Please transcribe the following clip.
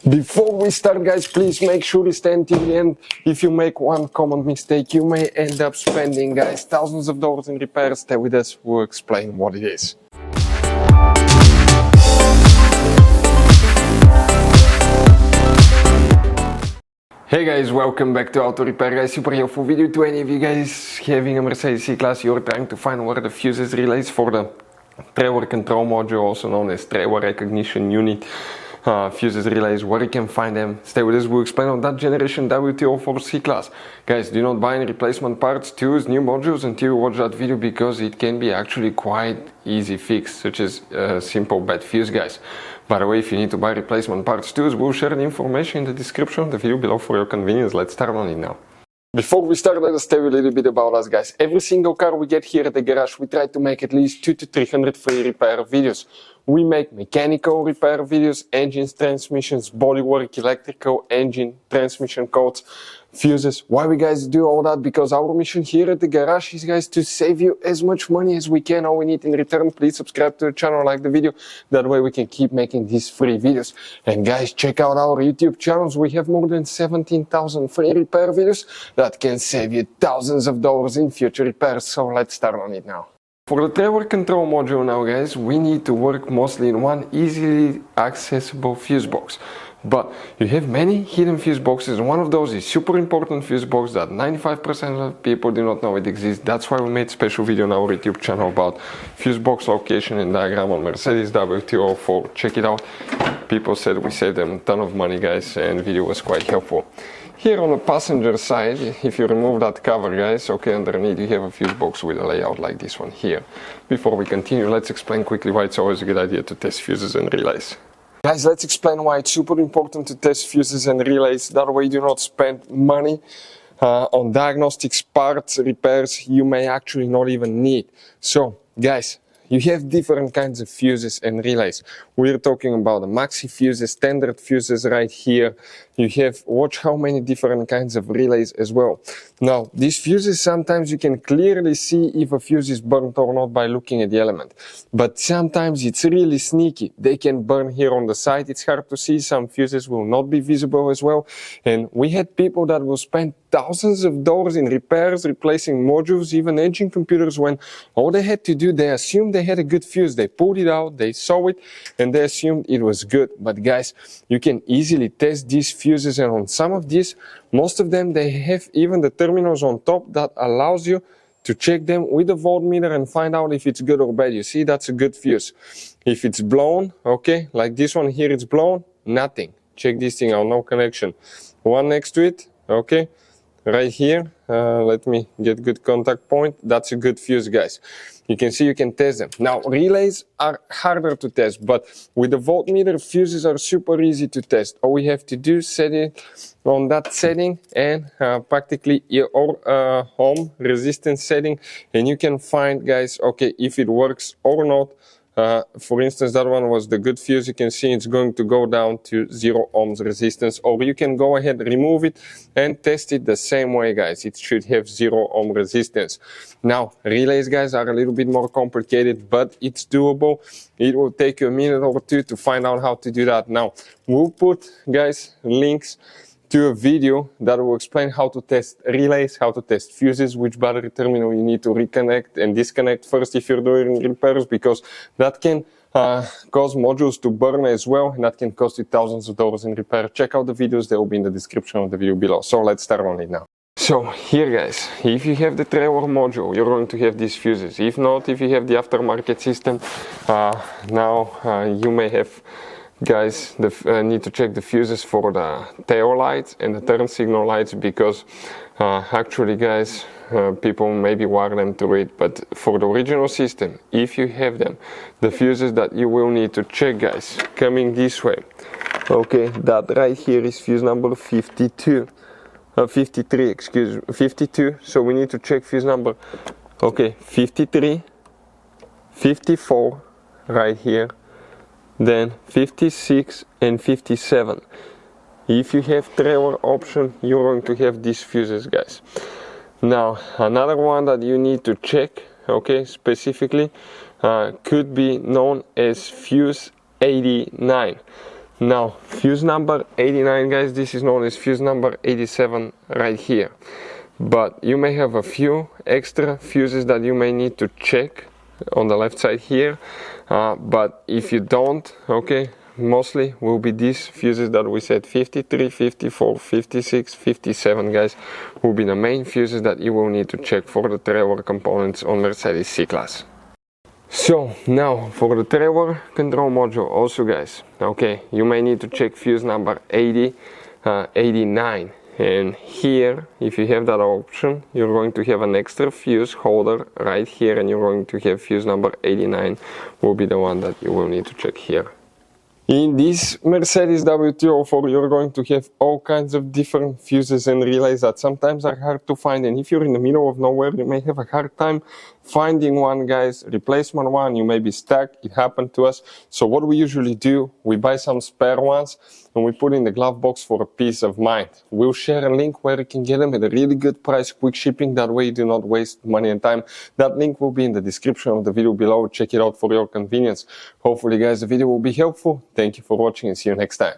Before we start, guys, please make sure you stay until the end. If you make one common mistake, you may end up spending, guys, thousands of dollars in repairs. Stay with us, we'll explain what it is. Hey guys, welcome back to Auto Repair, guys. Super helpful video to any of you guys having a Mercedes C-Class. You're trying to find where the fuses relays for the trailer control module, also known as trailer recognition unit. Fuses relays, where you can find them. Stay with us, we'll explain on that generation W204 C-Class. Guys, do not buy any replacement parts, tools, new modules until you watch that video, because it can be actually quite easy fix, such as simple bad fuse, guys. By the way, if you need to buy replacement parts tools, we'll share the information in the description of the video below for your convenience. Let's start on it now. Before we start, let us tell you a little bit about us, guys. Every single car we get here at the garage, we try to make at least 200 to 300 free repair videos. We make mechanical repair videos, engines, transmissions, bodywork, electrical, engine, transmission codes, fuses. Why we guys do all that? Because our mission here at the garage is, guys, to save you as much money as we can. All we need in return, please subscribe to the channel, like the video. That way we can keep making these free videos. And guys, check out our YouTube channels. We have more than 17,000 free repair videos that can save you thousands of dollars in future repairs. So let's start on it now. For the trailer control module now, guys, we need to work mostly in one easily accessible fuse box. But you have many hidden fuse boxes. One of those is super important fuse box that 95% of people do not know it exists. That's why we made a special video on our YouTube channel about fuse box location and diagram on Mercedes W204. Check it out. People said we saved them a ton of money, guys, and the video was quite helpful. Here on the passenger side, if you remove that cover, guys, okay, underneath you have a fuse box with a layout like this one here. Before we continue, let's explain quickly why it's always a good idea to test fuses and relays. Guys, let's explain why it's super important to test fuses and relays. That way you do not spend money on diagnostics, parts, repairs you may actually not even need. So, guys, you have different kinds of fuses and relays. We're talking about the maxi fuses, standard fuses right here. You have, watch how many different kinds of relays as well. Now, these fuses, sometimes you can clearly see if a fuse is burnt or not by looking at the element. But sometimes it's really sneaky. They can burn here on the side. It's hard to see. Some fuses will not be visible as well. And we had people that will spend thousands of dollars in repairs, replacing modules, even engine computers, when all they had to do, they assumed they had a good fuse. They pulled it out, they saw it, and they assumed it was good. But guys, you can easily test these fuses, and on some of these, most of them, they have even the terminals on top that allows you to check them with a voltmeter and find out if it's good or bad. You see, that's a good fuse. If it's blown, okay, like this one here, it's blown, nothing. Check this thing out, no connection. One next to it, okay. Right here, let me get good contact point. That's a good fuse, guys. You can see you can test them. Now, relays are harder to test, but with the voltmeter, fuses are super easy to test. All we have to do is set it on that setting and practically your home resistance setting, and you can find, guys, okay, if it works or not. For instance, that one was the good fuse. You can see it's going to go down to 0 ohms resistance, or you can go ahead, remove it and test it the same way, guys. It should have 0 ohm resistance. Now, relays, guys, are a little bit more complicated, but it's doable. It will take you a minute or two to find out how to do that. Now, we'll put, guys, links to a video that will explain how to test relays, how to test fuses, which battery terminal you need to reconnect and disconnect first if you're doing repairs, because that can cause modules to burn as well, and that can cost you thousands of dollars in repair. Check out the videos, they will be in the description of the video below. So let's start on it now. So here, guys, if you have the trailer module, you're going to have these fuses. If not, if you have the aftermarket system, you may have, guys, need to check the fuses for the tail lights and the turn signal lights, because actually, guys, people maybe wire them to it, but for the original system, if you have them, the fuses that you will need to check, guys, coming this way, okay, that right here is fuse number 52, 53, excuse me, 52, so we need to check fuse number, okay, 53, 54, right here, then 56 and 57. If you have trailer option, you're going to have these fuses, guys. Now, another one that you need to check, okay, specifically, could be known as fuse 89. Now, fuse number 89, guys, this is known as fuse number 87 right here. But you may have a few extra fuses that you may need to check on the left side here. But if you don't, okay, mostly will be these fuses that we said, 53, 54, 56, 57, guys, will be the main fuses that you will need to check for the trailer components on Mercedes C-Class. So now for the trailer control module also, guys, okay, you may need to check fuse number 80, 89, and here, if you have that option, you're going to have an extra fuse holder right here, and you're going to have fuse number 89 will be the one that you will need to check here. In this Mercedes W204, you're going to have all kinds of different fuses and relays that sometimes are hard to find, and if you're in the middle of nowhere, you may have a hard time finding one, guys. Replacement one, you may be stuck. It happened to us. So what we usually do, we buy some spare ones and we put in the glove box for a peace of mind. We'll share a link where you can get them at a really good price, quick shipping. That way you do not waste money and time. That link will be in the description of the video below. Check it out for your convenience. Hopefully, guys, the video will be helpful. Thank you for watching and see you next time.